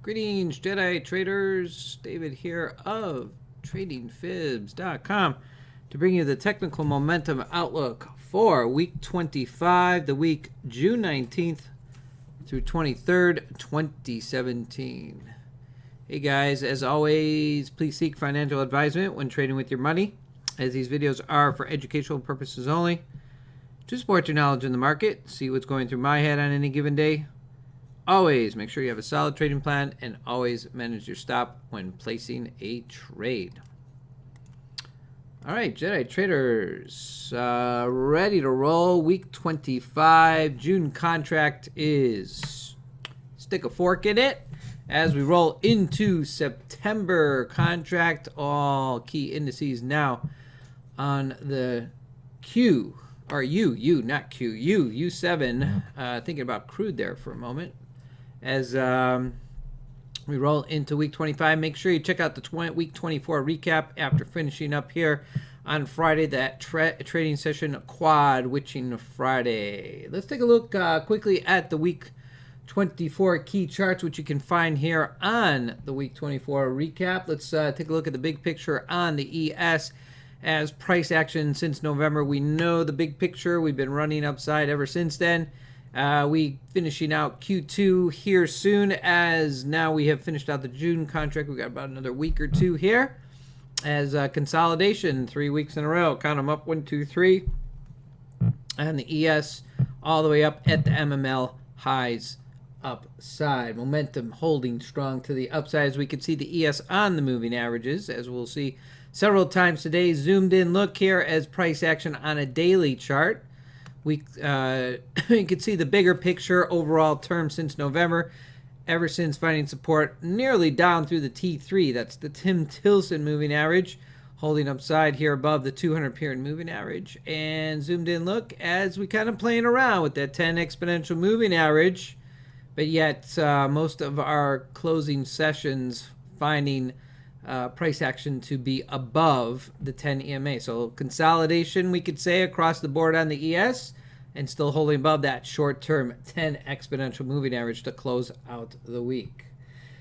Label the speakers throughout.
Speaker 1: Greetings, Jedi traders. David here of TradingFibs.com to bring you the technical momentum outlook for week 25, the week June 19th through 23rd, 2017. Hey guys, as always, please seek financial advisement when trading with your money, as these videos are for educational purposes only. To support your knowledge in the market, see what's going through my head on any given day. Always make sure you have a solid trading plan and always manage your stop when placing a trade. All right, Jedi traders, ready to roll. Week 25, June contract is stick a fork in it as we roll into September contract. All key indices now on the Q, or not Q, U7. Thinking about crude there for a moment. As we roll into week 25, make sure you check out the week 24 recap after finishing up here on Friday, that trading session quad witching Friday. Let's take a look quickly at the week 24 key charts, which you can find here on the week 24 recap. Let's take a look at the big picture on the ES. As price action since November, we know the big picture. We've been running upside ever since then. We finishing out Q2 here soon, as now we have finished out the June contract. We got about another week or two here as consolidation, 3 weeks in a row. Count them up, 1, 2, 3, and the ES all the way up at the MML highs upside. Momentum holding strong to the upside, as we can see the ES on the moving averages, as we'll see several times today. Zoomed in look here as price action on a daily chart. You can see the bigger picture overall term since November, ever since finding support nearly down through the T3. That's the Tim Tilson moving average, holding upside here above the 200 period moving average. And zoomed in look as we kind of playing around with that 10 exponential moving average, but yet most of our closing sessions finding price action to be above the 10 EMA. So consolidation, we could say, across the board on the ES, and still holding above that short-term 10 exponential moving average to close out the week.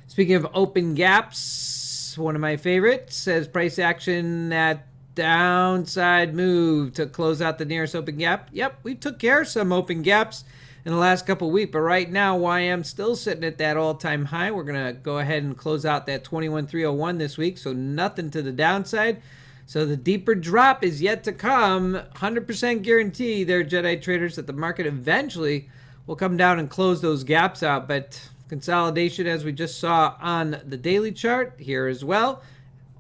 Speaker 1: Speaking of open gaps, one of my favorites says price action, that downside move to close out the nearest open gap. Yep, we took care of some open gaps in the last couple of weeks, but right now YM still sitting at that all-time high. We're going to go ahead and close out that 21,301 this week, so nothing to the downside. So the deeper drop is yet to come. 100% guarantee there, Jedi traders, that the market eventually will come down and close those gaps out. But consolidation, as we just saw on the daily chart here as well,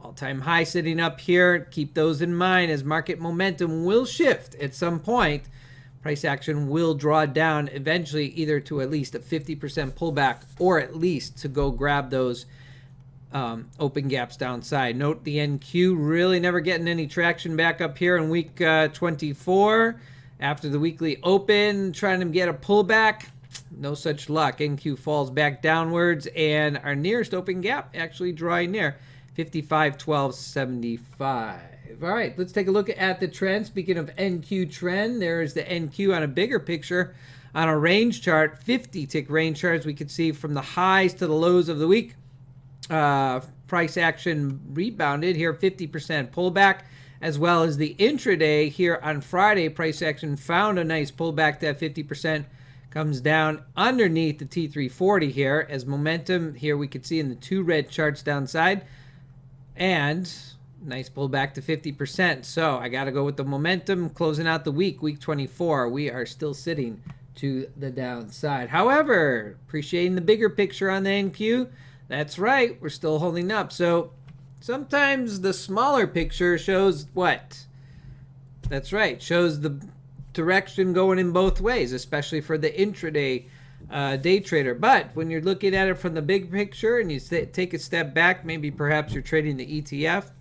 Speaker 1: all-time high sitting up here. Keep those in mind, as market momentum will shift at some point. Price action will draw down eventually, either to at least a 50% pullback or at least to go grab those open gaps downside. Note the NQ really never getting any traction back up here in week 24 after the weekly open, trying to get a pullback. No such luck. NQ falls back downwards, and our nearest open gap actually drawing near 55.1275. All right, let's take a look at the trend. Speaking of NQ trend, there's the NQ on a bigger picture on a range chart, 50-tick range chart, as we can see from the highs to the lows of the week. Price action rebounded here, 50% pullback, as well as the intraday here on Friday. Price action found a nice pullback. That 50% comes down underneath the T340 here, as momentum here we could see in the two red charts downside, and nice pullback to 50%. So I got to go with the momentum closing out the week 24. We are still sitting to the downside. However, appreciating the bigger picture on the NQ. That's right, we're still holding up. So sometimes the smaller picture shows what? That's right, shows the direction going in both ways, especially for the intraday day trader. But when you're looking at it from the big picture and you take a step back, maybe perhaps you're trading the ETF,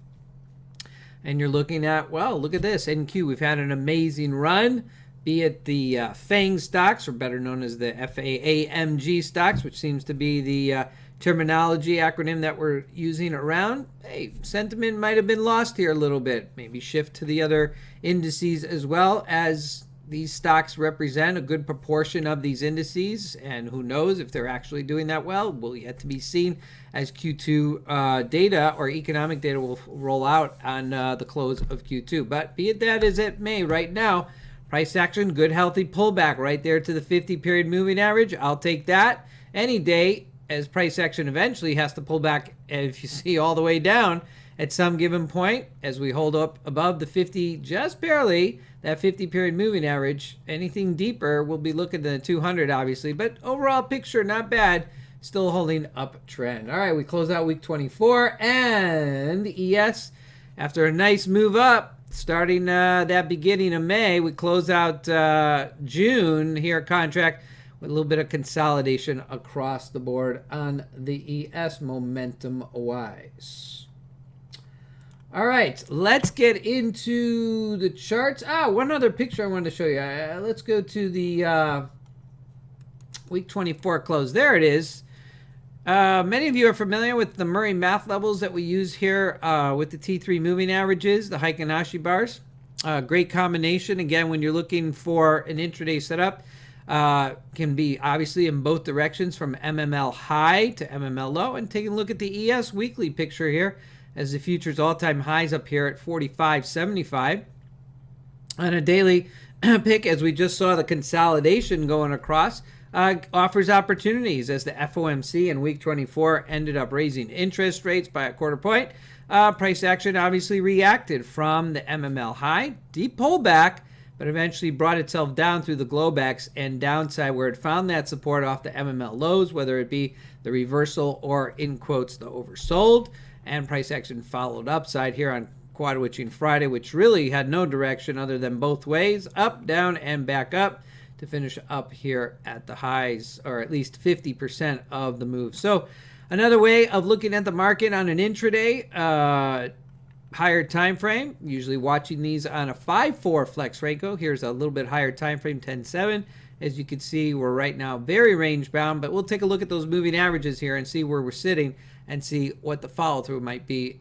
Speaker 1: and you're looking at, well, look at this, NQ. We've had an amazing run, be it the FANG stocks, or better known as the FAAMG stocks, which seems to be the terminology acronym that we're using around. Hey, sentiment might have been lost here a little bit. Maybe shift to the other indices as well, as these stocks represent a good proportion of these indices, and who knows if they're actually doing that well will yet to be seen as Q2 data or economic data will roll out on the close of Q2. But be it that as it may, right now, price action, good healthy pullback right there to the 50-period moving average. I'll take that any day, as price action eventually has to pull back, if you see, all the way down at some given point as we hold up above the 50, just barely, that 50-period moving average. Anything deeper, we'll be looking at the 200, obviously. But overall picture, not bad. Still holding uptrend. All right, we close out week 24. And ES, after a nice move up, starting that beginning of May, we close out June here contract with a little bit of consolidation across the board on the ES momentum-wise. All right, let's get into the charts. One other picture I wanted to show you. Let's go to the week 24 close. There it is. Many of you are familiar with the Murray math levels that we use here with the T3 moving averages, the Heiken Ashi bars. Great combination. Again, when you're looking for an intraday setup, can be obviously in both directions from MML high to MML low. And taking a look at the ES weekly picture here, as the futures all-time highs up here at 45.75. On a daily pick, as we just saw the consolidation going across, offers opportunities as the FOMC in week 24 ended up raising interest rates by a quarter point. Price action obviously reacted from the MML high, deep pullback, but eventually brought itself down through the Globex and downside where it found that support off the MML lows, whether it be the reversal or, in quotes, the oversold. And price action followed upside here on Quad Witching Friday, which really had no direction other than both ways, up, down, and back up, to finish up here at the highs, or at least 50% of the move. So another way of looking at the market on an intraday, higher time frame, usually watching these on a 5-4 flex Renko. Here's a little bit higher time frame, 10-7. As you can see, we're right now very range bound, but we'll take a look at those moving averages here and see where we're sitting and see what the follow through might be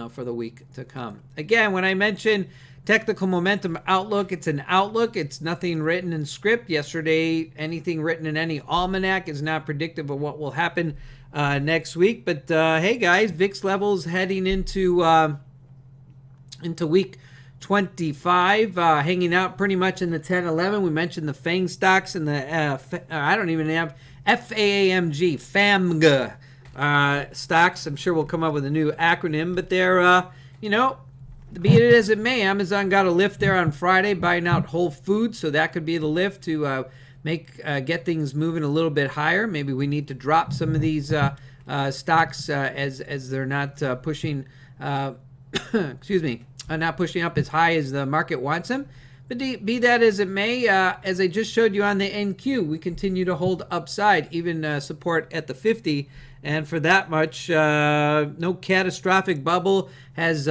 Speaker 1: for the week to come. Again, when I mention technical momentum outlook, it's an outlook. It's nothing written in script. Yesterday, anything written in any almanac is not predictive of what will happen next week. But hey guys, VIX levels heading into week 25, hanging out pretty much in the 10-11. We mentioned the FANG stocks and the I don't even have FAAMG, FAMG stocks. I'm sure we'll come up with a new acronym, but they're be it as it may, Amazon got a lift there on Friday buying out Whole Foods, so that could be the lift to get things moving a little bit higher. Maybe we need to drop some of these stocks as they're not pushing excuse me, not pushing up as high as the market wants them. But be that as it may, as I just showed you on the NQ, we continue to hold upside, even support at the 50. And for that much, no catastrophic bubble has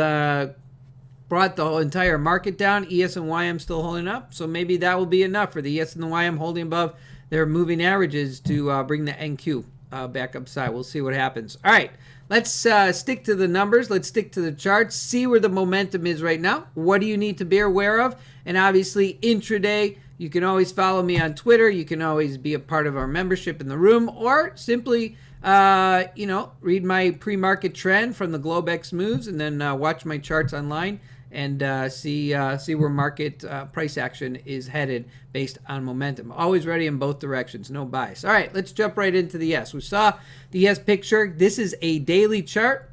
Speaker 1: brought the whole entire market down. ES and YM still holding up. So maybe that will be enough for the ES and the YM holding above their moving averages to bring the NQ back upside. We'll see what happens. All right. Let's stick to the numbers. Let's stick to the charts. See where the momentum is right now. What do you need to be aware of? And obviously, intraday, you can always follow me on Twitter. You can always be a part of our membership in the room, or simply, read my pre-market trend from the Globex moves, and then watch my charts online and see where market price action is headed based on momentum. Always ready in both directions, no bias. All right, let's jump right into the ES. We saw the ES picture. This is a daily chart.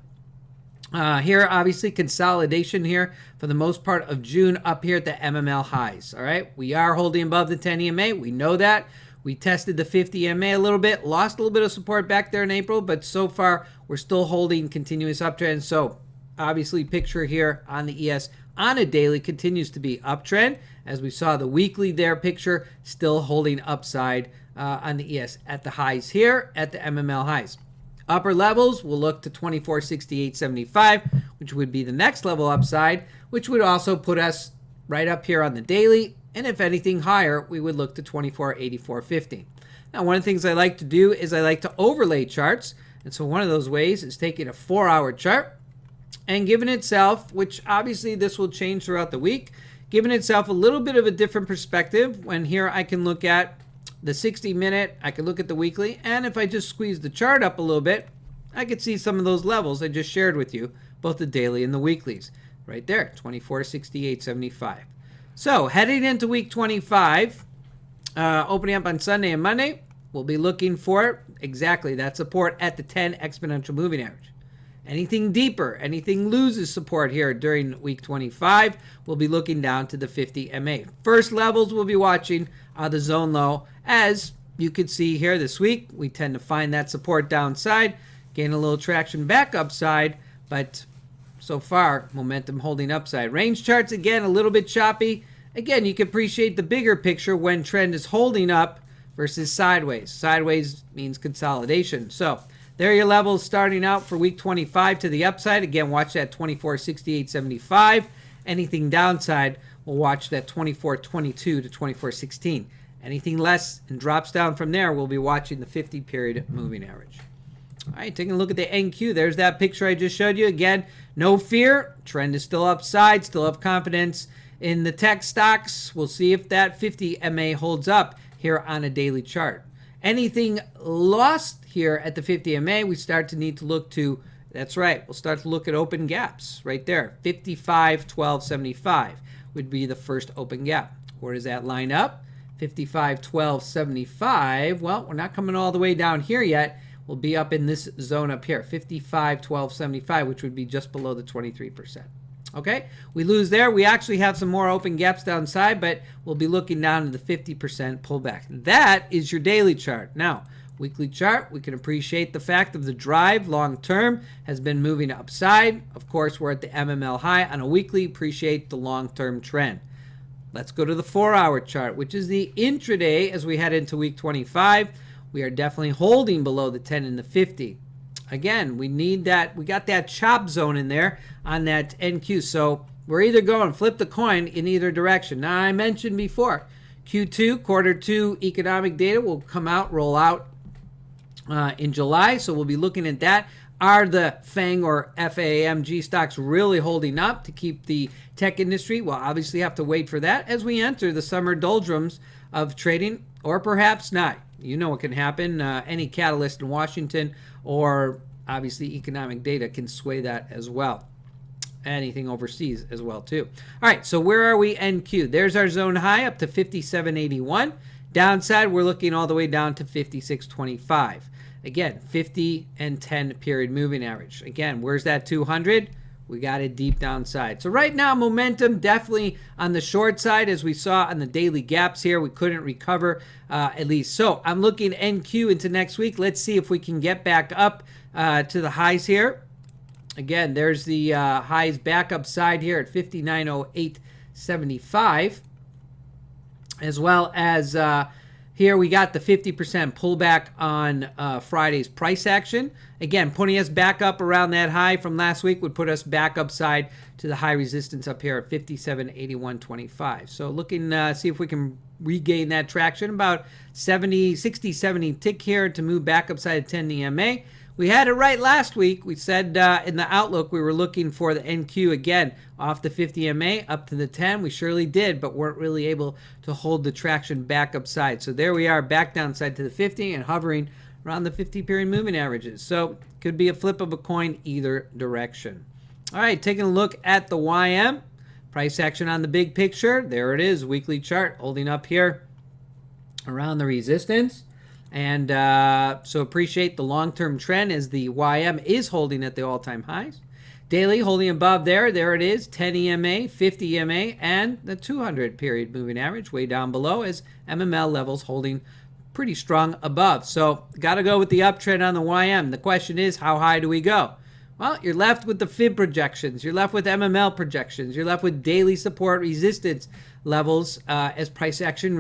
Speaker 1: Here, obviously, consolidation here for the most part of June up here at the MML highs. All right, we are holding above the 10 EMA. We know that. We tested the 50 EMA a little bit, lost a little bit of support back there in April, but so far we're still holding continuous uptrend. So obviously, picture here on the ES on a daily continues to be uptrend. As we saw the weekly there picture, still holding upside on the ES at the highs here at the MML highs. Upper levels, we'll look to 2468.75, which would be the next level upside, which would also put us right up here on the daily. And if anything higher, we would look to 2484.50. Now, one of the things I like to do is I like to overlay charts. And so one of those ways is taking a 4-hour chart and giving itself, which obviously this will change throughout the week, giving itself a little bit of a different perspective when here I can look at the 60-minute, I can look at the weekly, and if I just squeeze the chart up a little bit, I could see some of those levels I just shared with you, both the daily and the weeklies. Right there, 24.6875. So heading into week 25, opening up on Sunday and Monday, we'll be looking for exactly that support at the 10 exponential moving average. Anything deeper, anything loses support here during week 25, we'll be looking down to the 50 MA. First levels we'll be watching are the zone low. As you can see here this week, we tend to find that support downside, gain a little traction back upside, but so far, momentum holding upside. Range charts, again, a little bit choppy. Again, you can appreciate the bigger picture when trend is holding up versus sideways. Sideways means consolidation. So there are your levels starting out for week 25 to the upside. Again, watch that 24.6875. Anything downside, we'll watch that 24.22 to 24.16. Anything less and drops down from there, we'll be watching the 50-period moving average. All right, taking a look at the NQ. There's that picture I just showed you. Again, no fear. Trend is still upside, still have confidence in the tech stocks. We'll see if that 50 MA holds up here on a daily chart. Anything lost here at the 50 MA, we start to need to look to, that's right, we'll start to look at open gaps right there. 55.1275 would be the first open gap. Where does that line up? 55.1275. Well, we're not coming all the way down here yet. We'll be up in this zone up here, 55.1275, which would be just below the 23%. Okay, we lose there. We actually have some more open gaps downside, but we'll be looking down to the 50% pullback. That is your daily chart. Now, weekly chart, we can appreciate the fact of the drive long term has been moving upside. Of course, we're at the MML high on a weekly. Appreciate the long-term trend. Let's go to the 4-hour chart, which is the intraday as we head into week 25. We are definitely holding below the 10 and the 50. Again, we need that. We got that chop zone in there on that NQ. So we're either going flip the coin in either direction. Now, I mentioned before, Q2, quarter 2 economic data will come out, roll out in July. So we'll be looking at that. Are the FANG or FAMG stocks really holding up to keep the tech industry? We'll obviously have to wait for that as we enter the summer doldrums of trading, or perhaps not. You know what can happen. Any catalyst in Washington or obviously economic data can sway that as well. Anything overseas as well too. All right, so where are we? NQ. There's our zone high up to 57.81. Downside, we're looking all the way down to 56.25. Again, 50 and 10 period moving average. Again, where's that 200? We got a deep downside. So right now, momentum definitely on the short side, as we saw on the daily gaps here. We couldn't recover at least. So I'm looking NQ into next week. Let's see if we can get back up to the highs here. Again, there's the highs back up side here at 59.0875, as well as here we got the 50% pullback on Friday's price action. Again, putting us back up around that high from last week would put us back upside to the high resistance up here at 57.8125. So looking see if we can regain that traction, about 60, 70 tick here to move back upside at 10 EMA. We had it right last week. We said in the outlook we were looking for the NQ again off the 50 MA up to the 10. We surely did, but weren't really able to hold the traction back upside. So there we are, back downside to the 50 and hovering around the 50 period moving averages. So could be a flip of a coin either direction. All right, taking a look at the YM. Price action on the big picture. There it is, weekly chart holding up here around the resistance. And so appreciate the long-term trend as the YM is holding at the all-time highs. Daily holding above there. There it is, 10 EMA, 50 EMA, and the 200 period moving average way down below as MML levels holding pretty strong above. So got to go with the uptrend on the YM. The question is, how high do we go? Well, you're left with the fib projections. You're left with MML projections. You're left with daily support resistance levels as price action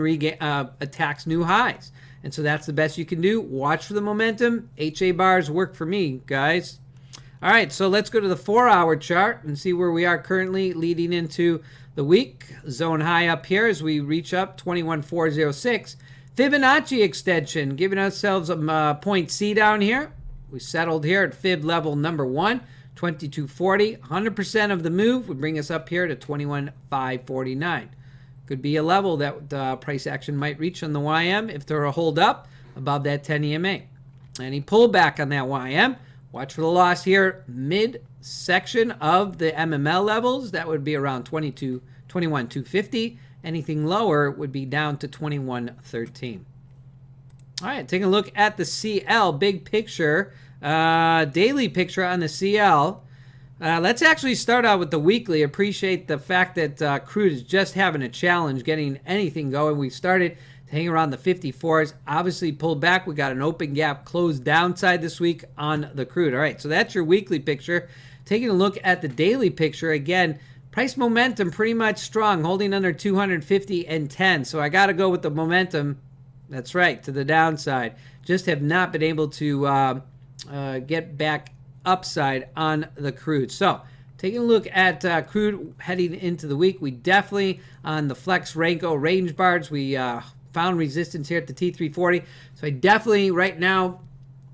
Speaker 1: attacks new highs. And so that's the best you can do. Watch for the momentum. HA bars work for me, guys. All right, so let's go to the 4-hour chart and see where we are currently leading into the week. Zone high up here as we reach up 21.406. Fibonacci extension, giving ourselves a point C down here. We settled here at fib level number 1, 22.40. 100% of the move would bring us up here to 21.549. Could be a level that price action might reach on the YM if there are a hold up above that 10 EMA. Any pullback on that YM, watch for the loss here mid-section of the MML levels. That would be around 21.250. Anything lower would be down to 21.13. All right, taking a look at the CL, big picture, daily picture on the CL. Let's actually start out with the weekly. Appreciate the fact that crude is just having a challenge getting anything going. We started to hang around the 54s, obviously pulled back. We got an open gap closed downside this week on the crude. All right, so that's your weekly picture. Taking a look at the daily picture, again, price momentum pretty much strong, holding under 250 and 10. So I got to go with the momentum. That's right, to the downside. Just have not been able to get back upside on the crude. So taking a look at crude heading into the week, we definitely on the Flex Renko range bars, we found resistance here at the T340. So I definitely right now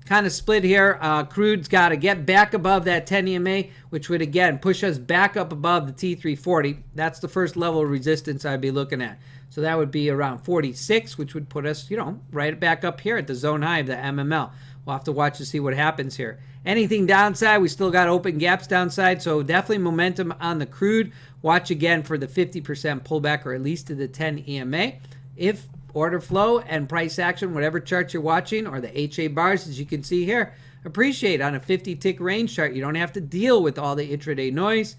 Speaker 1: kind of split here. Crude's got to get back above that 10 EMA, which would again push us back up above the T340. That's the first level of resistance I'd be looking at. So that would be around 46, which would put us, right back up here at the zone high of the MML. We'll have to watch to see what happens here. Anything downside, we still got open gaps downside, so definitely momentum on the crude. Watch again for the 50% pullback, or at least to the 10 EMA. If order flow and price action, whatever chart you're watching, or the HA bars, as you can see here, appreciate on a 50-tick range chart. You don't have to deal with all the intraday noise.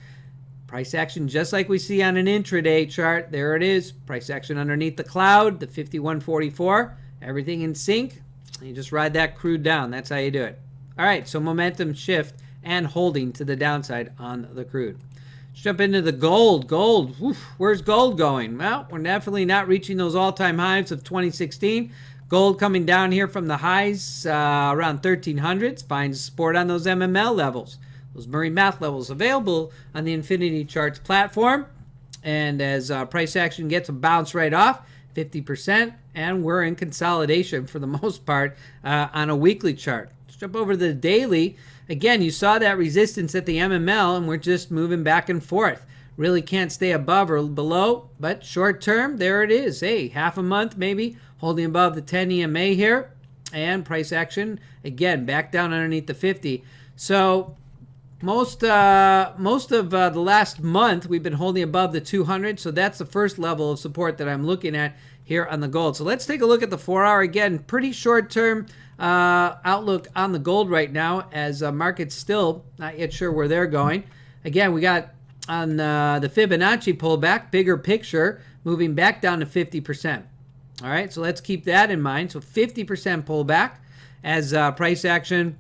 Speaker 1: Price action, just like we see on an intraday chart, there it is. Price action underneath the cloud, the 51.44, everything in sync. You just ride that crude down. That's how you do it. All right, so momentum shift and holding to the downside on the crude. Let's jump into the gold. Gold, where's gold going? Well, we're definitely not reaching those all-time highs of 2016. Gold coming down here from the highs around 1300s. Finds support on those MML levels. Those Murray Math levels available on the Infinity Charts platform. And as price action gets a bounce right off, 50%, and we're in consolidation for the most part on a weekly chart. Let's jump over to the daily. Again, you saw that resistance at the MML, and we're just moving back and forth. Really can't stay above or below, but short term, there it is. Hey, half a month maybe, holding above the 10 EMA here, and price action, again, back down underneath the 50. So most of the last month, we've been holding above the 200, so that's the first level of support that I'm looking at here on the gold. So let's take a look at the 4-hour. Again, pretty short-term outlook on the gold right now, as market's still not yet sure where they're going. Again, we got on the Fibonacci pullback, bigger picture, moving back down to 50%. All right, so let's keep that in mind. So 50% pullback as price action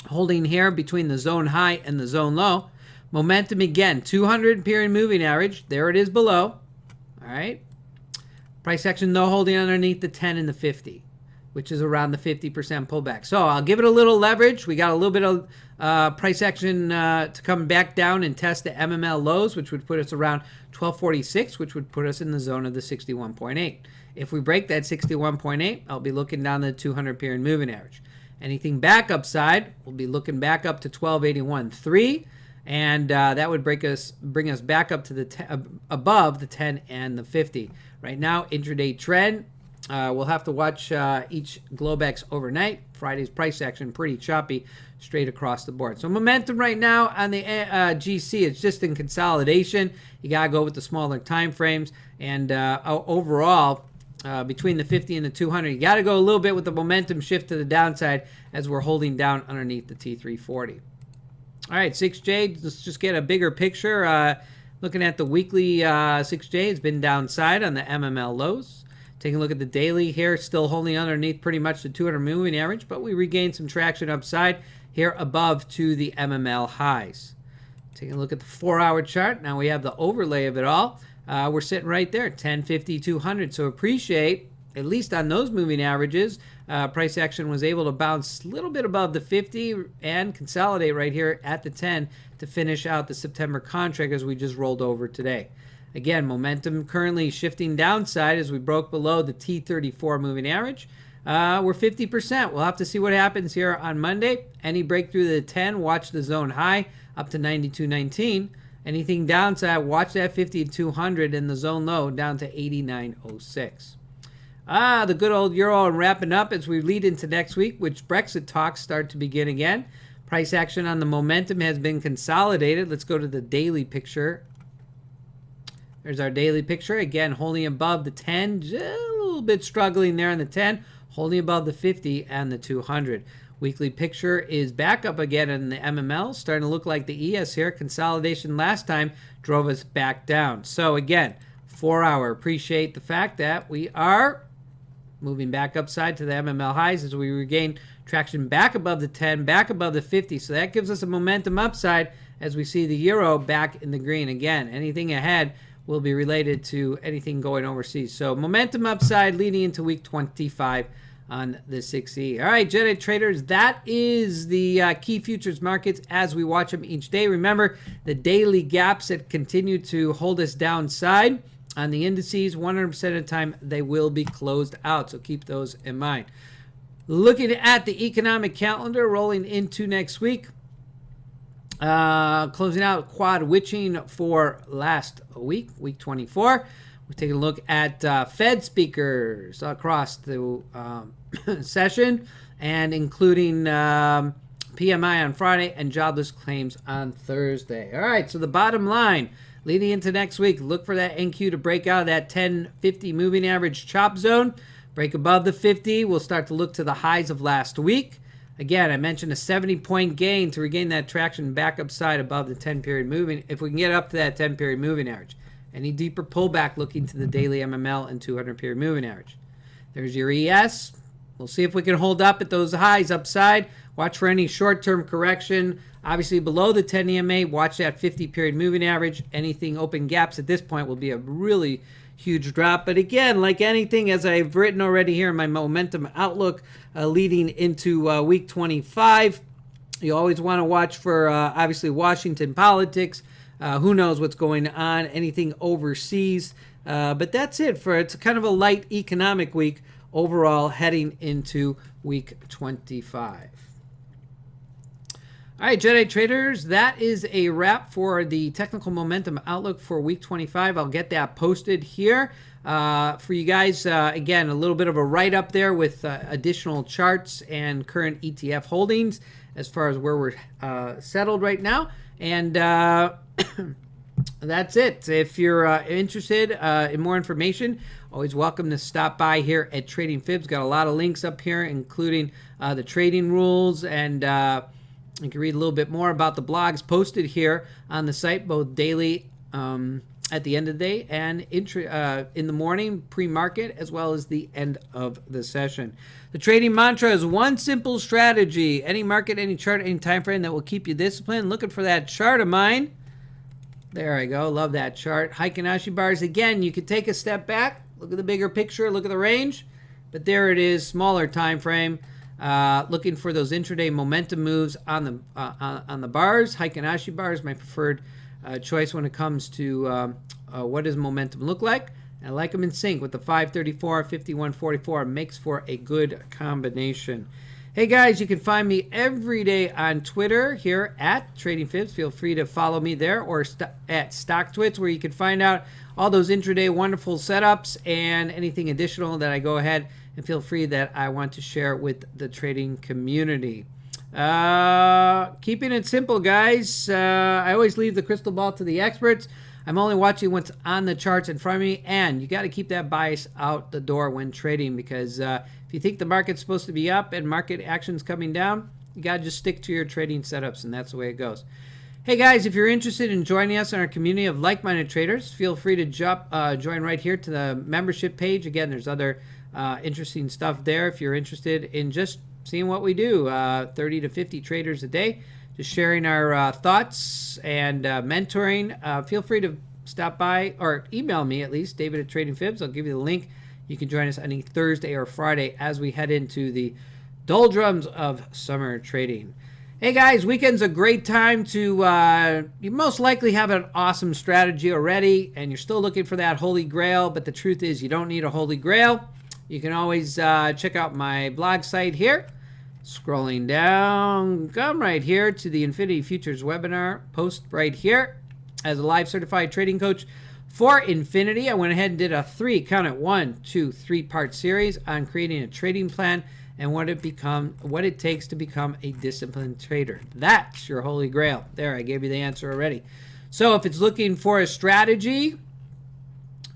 Speaker 1: holding here between the zone high and the zone low. Momentum again, 200 period moving average. There it is below. All right. Price action though holding underneath the 10 and the 50, which is around the 50% pullback. So I'll give it a little leverage. We got a little bit of price action to come back down and test the MML lows, which would put us around 1246, which would put us in the zone of the 61.8. If we break that 61.8, I'll be looking down the 200 period moving average. Anything back upside, we'll be looking back up to 1281.3, and that would bring us back up to the above the 10 and the 50. Right now, intraday trend. We'll have to watch each Globex overnight. Friday's price action pretty choppy straight across the board. So momentum right now on the GC, it's just in consolidation. You gotta go with the smaller time frames, and overall, between the 50 and the 200, you got to go a little bit with the momentum shift to the downside as we're holding down underneath the T340. All right, 6J, let's just get a bigger picture. Looking at the weekly 6J, it's been downside on the MML lows. Taking a look at the daily here, still holding underneath pretty much the 200 moving average, but we regained some traction upside here above to the MML highs. Taking a look at the 4-hour chart, now we have the overlay of it all. We're sitting right there, 1050, 200. So appreciate, at least on those moving averages, price action was able to bounce a little bit above the 50 and consolidate right here at the 10 to finish out the September contract as we just rolled over today. Again, momentum currently shifting downside as we broke below the T34 moving average. We're 50%. We'll have to see what happens here on Monday. Any breakthrough to the 10, watch the zone high up to 92.19. Anything downside, watch that 50 to 200 and the zone low down to 89.06. The good old euro, and wrapping up as we lead into next week, which Brexit talks start to begin again. Price action on the momentum has been consolidated. Let's go to the daily picture. There's our daily picture. Again, holding above the 10, just a little bit struggling there on the 10, holding above the 50 and the 200. Weekly picture is back up again in the MML, starting to look like the ES here. Consolidation last time drove us back down. So again, 4 hour. Appreciate the fact that we are moving back upside to the MML highs as we regain traction back above the 10, back above the 50. So that gives us a momentum upside as we see the euro back in the green. Again, anything ahead will be related to anything going overseas. So momentum upside leading into week 25 on the 6E. All right, Jedi traders, that is the key futures markets as we watch them each day. Remember, the daily gaps that continue to hold us downside on the indices, 100% of the time, they will be closed out. So keep those in mind. Looking at the economic calendar rolling into next week, closing out quad witching for last week, week 24. We're taking a look at Fed speakers across the session, and including PMI on Friday and jobless claims on Thursday. All right, so the bottom line, leading into next week, look for that NQ to break out of that 10-50 moving average chop zone. Break above the 50. We'll start to look to the highs of last week. Again, I mentioned a 70-point gain to regain that traction back upside above the 10-period moving. If we can get up to that 10-period moving average. Any deeper pullback looking to the daily MML and 200-period moving average. There's your ES. We'll see if we can hold up at those highs upside. Watch for any short-term correction. Obviously, below the 10 EMA, watch that 50-period moving average. Anything open gaps at this point will be a really huge drop. But again, like anything, as I've written already here in my momentum outlook leading into week 25, you always want to watch for, obviously, Washington politics. Who knows what's going on, anything overseas. But that's it for it's kind of a light economic week overall heading into week 25. All right, Jedi traders, that is a wrap for the technical momentum outlook for week 25. I'll get that posted here for you guys. Again, a little bit of a write-up there with additional charts and current ETF holdings as far as where we're settled right now. And that's it. If you're interested in more information, always welcome to stop by here at Trading Fibs. Got a lot of links up here, including the trading rules, and you can read a little bit more about the blogs posted here on the site, both daily at the end of the day and in the morning, pre-market, as well as the end of the session. The trading mantra is one simple strategy. Any market, any chart, any time frame that will keep you disciplined. Looking for that chart of mine. There I go. Love that chart. Heikin-Ashi bars. Again, you could take a step back. Look at the bigger picture. Look at the range. But there it is. Smaller time frame. Looking for those intraday momentum moves on the bars. Heikin-Ashi bars, my preferred choice when it comes to what does momentum look like. I like them in sync with the 534, 5144. Makes for a good combination. Hey guys, you can find me every day on Twitter here at Trading Fibs. Feel free to follow me there, or at StockTwits, where you can find out all those intraday wonderful setups and anything additional that I go ahead and feel free that I want to share with the trading community. Keeping it simple, guys. I always leave the crystal ball to the experts. I'm only watching what's on the charts in front of me, and you got to keep that bias out the door when trading, because if you think the market's supposed to be up and market action's coming down, you got to just stick to your trading setups, and that's the way it goes. Hey guys, if you're interested in joining us in our community of like-minded traders, feel free to join right here to the membership page. Again, there's other interesting stuff there if you're interested in just seeing what we do. 30 to 50 traders a day, just sharing our thoughts and mentoring. Feel free to stop by or email me, at least, David at Trading Fibs. I'll give you the link. You can join us any Thursday or Friday as we head into the doldrums of summer trading. Hey guys, weekend's a great time to, you most likely have an awesome strategy already, and you're still looking for that holy grail, but the truth is you don't need a holy grail. You can always check out my blog site here. Scrolling down, come right here to the Infinity Futures webinar, post right here. As a live certified trading coach for Infinity, I went ahead and did a 3-part series on creating a trading plan and what it takes to become a disciplined trader. That's your holy grail. There, I gave you the answer already. So if it's looking for a strategy,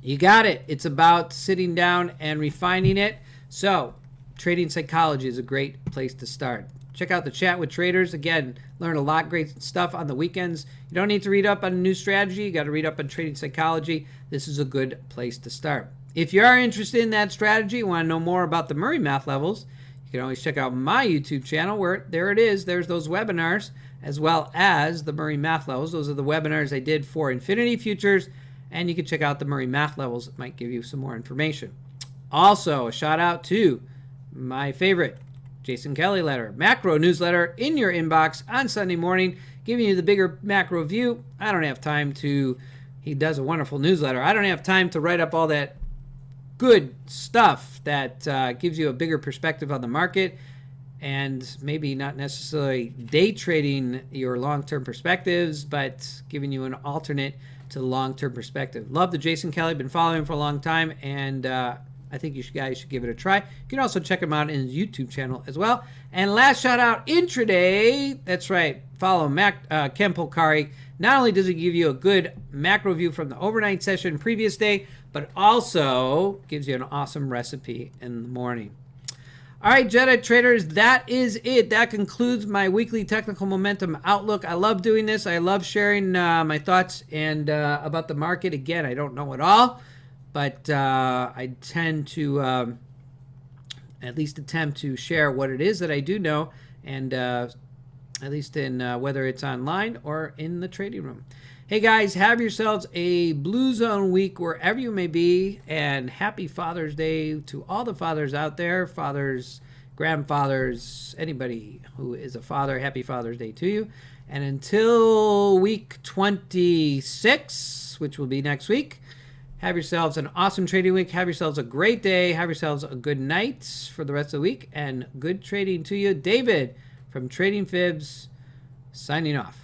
Speaker 1: you got it. It's about sitting down and refining it. So trading psychology is a great place to start. Check out the chat with traders. Again, learn a lot of great stuff on the weekends. You don't need to read up on a new strategy. You got to read up on trading psychology. This is a good place to start. If you are interested in that strategy, you want to know more about the Murray math levels, you can always check out my YouTube channel where there it is. There's those webinars as well as the Murray math levels. Those are the webinars I did for Infinity Futures, and you can check out the Murray math levels. It might give you some more information. Also, a shout out to my favorite Jason Kelly letter, macro newsletter in your inbox on Sunday morning, giving you the bigger macro view. I don't have time to, he does a wonderful newsletter. I don't have time to write up all that good stuff that gives you a bigger perspective on the market and maybe not necessarily day trading your long-term perspectives, but giving you an alternate to the long-term perspective. Love the Jason Kelly, been following him for a long time, and I think you guys should give it a try. You can also check him out in his YouTube channel as well. And last shout out, intraday. That's right. Follow Ken Polcari. Not only does he give you a good macro view from the overnight session previous day, but also gives you an awesome recipe in the morning. All right, Jedi traders, that is it. That concludes my weekly technical momentum outlook. I love doing this. I love sharing my thoughts and about the market. Again, I don't know it all, but I tend to at least attempt to share what it is that I do know, and at least in whether it's online or in the trading room. Hey guys, have yourselves a Blue Zone week wherever you may be, and happy Father's Day to all the fathers out there, fathers, grandfathers, anybody who is a father. Happy Father's Day to you. And until week 26, which will be next week, have yourselves an awesome trading week. Have yourselves a great day. Have yourselves a good night for the rest of the week, and good trading to you. David from Trading Fibs signing off.